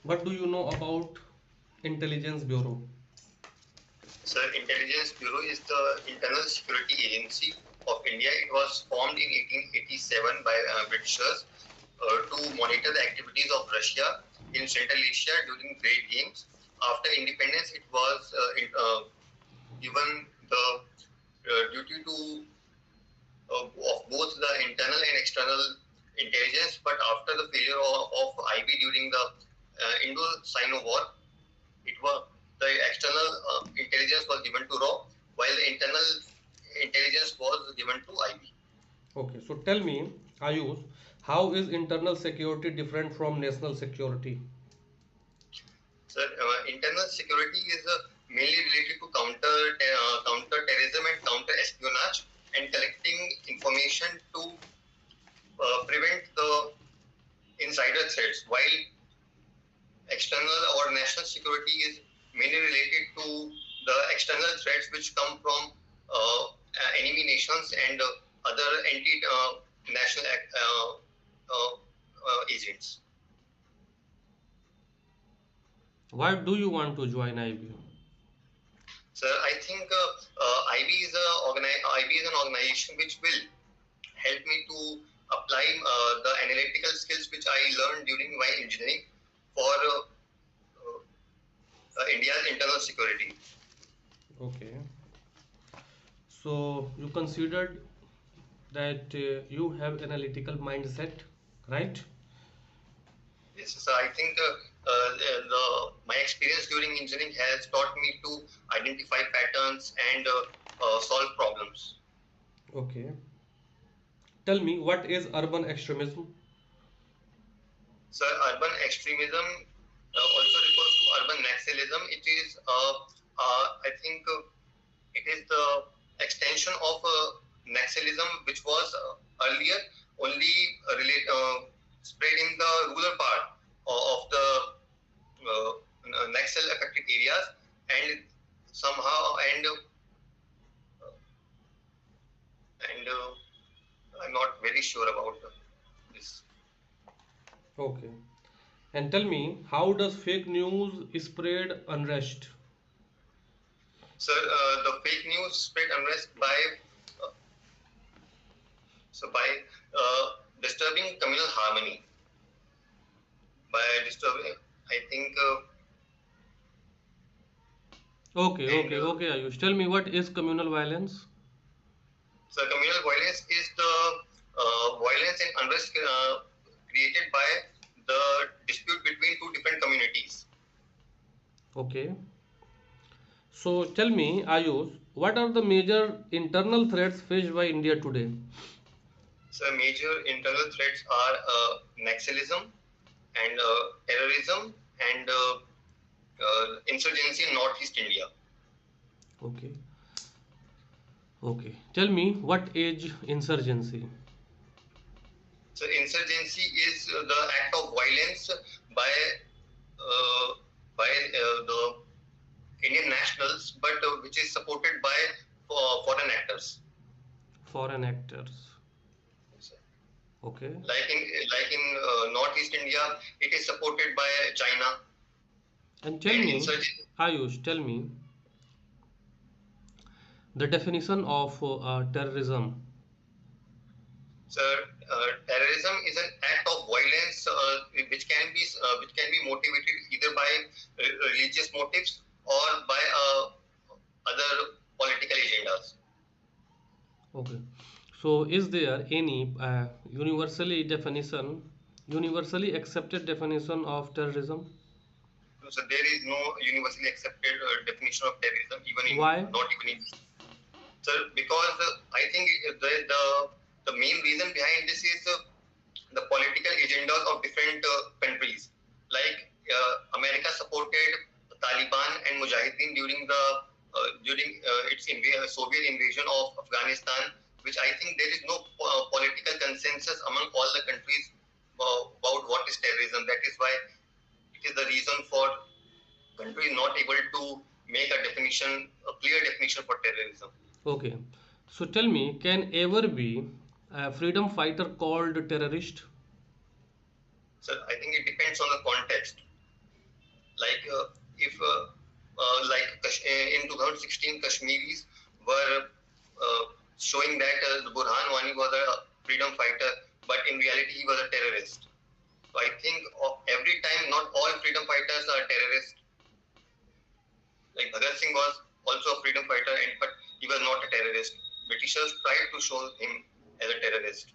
What do you know about Intelligence Bureau? Sir, Intelligence Bureau is the internal security agency of India. It was formed in 1887 by Britishers to monitor the activities of Russia in Central Asia during Great Games. After independence, it was given the duty to of both the internal and external intelligence. But after the failure of IB during the Indo-Sino War, it was the external intelligence was given to RAW, while the internal intelligence was given to IB. Okay, so tell me, Ayush, how is internal security different from national security? Sir, internal security is mainly related to counter terrorism and counter espionage and collecting information to prevent the insider threats, while external or national security is mainly related to the external threats which come from enemy nations and other anti-national agents. Why do you want to join IB? So I think IB is an organization which will help me to apply the analytical skills which I learned during my engineering for India's internal security. Okay, so you considered that you have analytical mindset, right? Yes, so I think my experience during engineering has taught me to identify patterns and solve problems. Okay. Tell me, what is urban extremism? So urban extremism also refers to urban nationalism. It is, I think, it is the extension of nationalism, which was earlier only spread in the rural part of the Naxal affected areas, and somehow and I'm not very sure about this. Okay. And tell me, how does fake news spread unrest? So the fake news spread unrest by uh, disturbing communal harmony, by disturbing, I think, Okay, and okay, okay, Ayush. Tell me, what is communal violence? so communal violence is the violence and unrest created by the dispute between two different communities. Okay. So tell me, Ayush, what are the major internal threats faced by India today? So major internal threats are nationalism and terrorism and insurgency in Northeast India. Okay. Okay. Tell me, what is insurgency? So insurgency is the act of violence by uh, the Indian nationals, but which is supported by foreign actors. Foreign actors. Okay. Like in Northeast India, it is supported by China And tell and me, insurgency. Ayush, tell me the definition of terrorism. So terrorism is an act of violence which can be motivated either by religious motives or by other political agendas. Okay. So is there any universally accepted definition of terrorism? So there is no universally accepted definition of terrorism, even in Why? not even in. So because I think the main reason behind this is the political agendas of different countries. Like America supported Taliban and Mujahideen during its Soviet invasion of Afghanistan, which I think there is no political consensus among all the countries about what is terrorism. That is why it is the reason for countries not able to make a clear definition for terrorism. Okay. So tell me, can ever be a freedom fighter called terrorist? So I think it depends on the context. around 16 Kashmiris were showing that Burhan Wani was a freedom fighter, but in reality he was a terrorist. So I think every time not all freedom fighters are terrorists. Like Bhagat Singh was also a freedom fighter, but he was not a terrorist. Britishers tried to show him as a terrorist.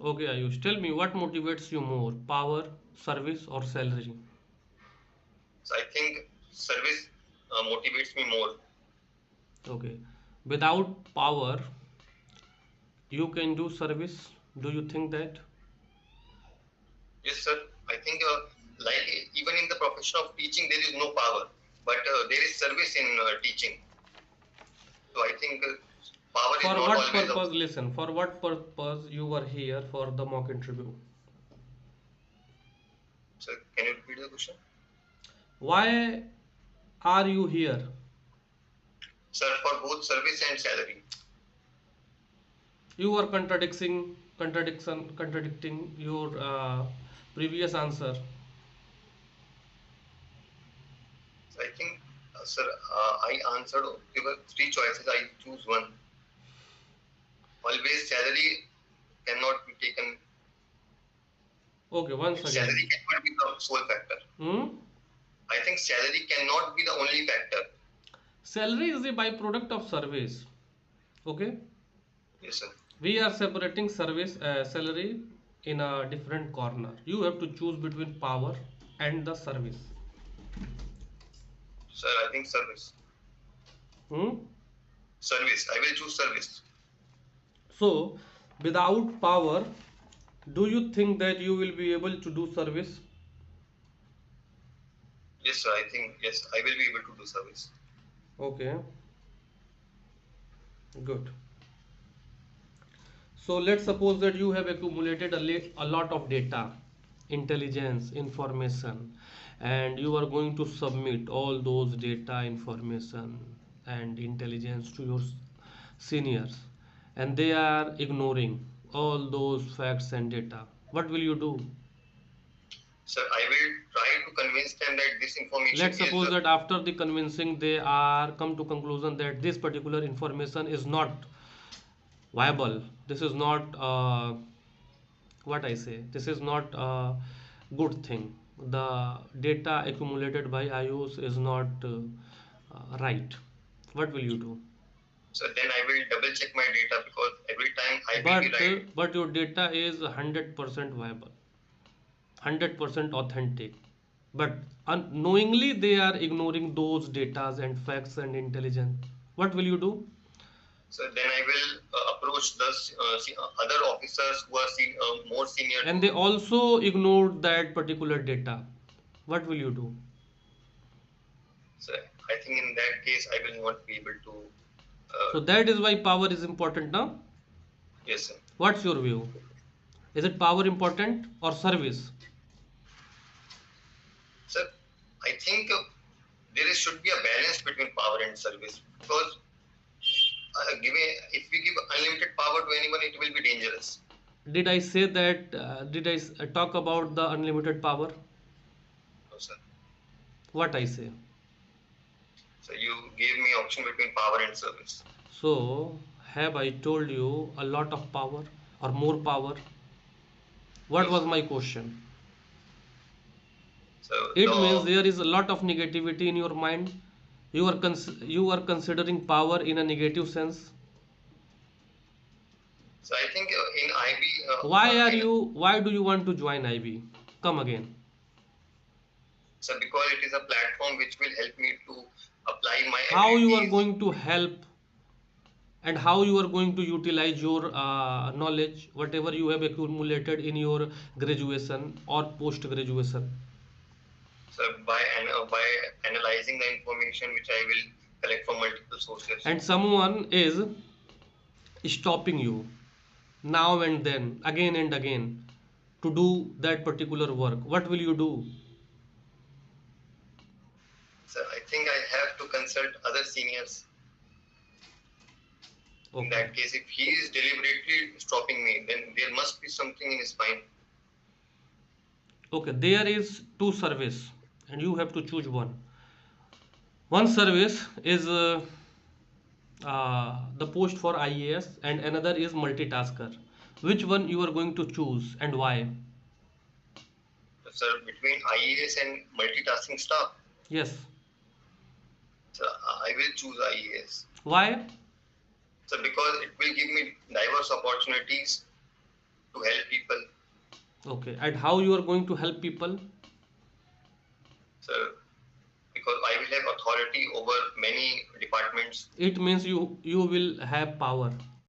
Okay, Ayush, tell me what motivates you more, power, service, or salary? So I think service motivates me more. Okay, without power, you can do service. Do you think that? Yes, sir. I think like even in the profession of teaching, there is no power, but there is service in teaching. So I think power is For not what always. purpose, listen, for what purpose you were here for the mock interview? So can you repeat the question? Why are you here? Sir, for both service and salary. You are contradicting your previous answer. So I think, sir, I answered. There were three choices. I choose one. Always salary cannot be taken. Okay, once Salary again. cannot be the sole factor. Hmm? I think salary cannot be the only factor. Salary is a byproduct of service. Okay? Yes, sir. We are separating service salary in a different corner. You have to choose between power and the service. Sir, I think service. Hmm? Service. I will choose service. So, without power, do you think that you will be able to do service? Yes, sir. I think yes, I will be able to do service. Okay, good. So let's suppose that you have accumulated a lot of data, intelligence, information, and you are going to submit all those data, information, and intelligence to your seniors, and they are ignoring all those facts and data. What will you do? Sir, I will try to convince them that this information Let's is suppose that after the convincing they are come to conclusion that this particular information is not viable. This is not what I say. This is not a good thing. The data accumulated by IOs is not right. What will you do? so then I will double check my data because every time I will be But right. but your data is 100% viable, 100% authentic. But unknowingly they are ignoring those datas and facts and intelligence. What will you do? So then I will approach the other officers who are more senior And to. they also ignored that particular data. What will you do? So I think in that case I will not be able to. So that is why power is important now. Yes, sir. What's your view? Is it power important or service? Sir, I think should be a balance between power and service because if we give unlimited power to anyone, it will be dangerous. Did I say that? Did I talk about the unlimited power? No, sir. What I say? So you gave me option between power and service. So have I told you a lot of power or more power? What No, was sir. my question? So It means there is a lot of negativity in your mind. You are considering power in a negative sense. so I think in IB, Why do you want to join IB? Come again. so because it is a platform which will help me to apply my How you are abilities. going to help and how you are going to utilize your knowledge, whatever you have accumulated in your graduation or post graduation. So by analyzing the information which I will collect from multiple sources. And someone is stopping you now and then, again and again, to do that particular work. What will you do? So I think I have to consult other seniors. In Okay. that case, if he is deliberately stopping me, then there must be something in his mind. Okay, there is two service and you have to choose one. One service is the post for IAS, and another is multitasker. Which one you are going to choose and why? Sir, between IAS and multitasking staff, Yes. sir, I will choose IAS. Why? Sir, because it will give me diverse opportunities to help people. Okay. And how you are going to help people? Sir, because I will have authority over many departments. It means you will have power.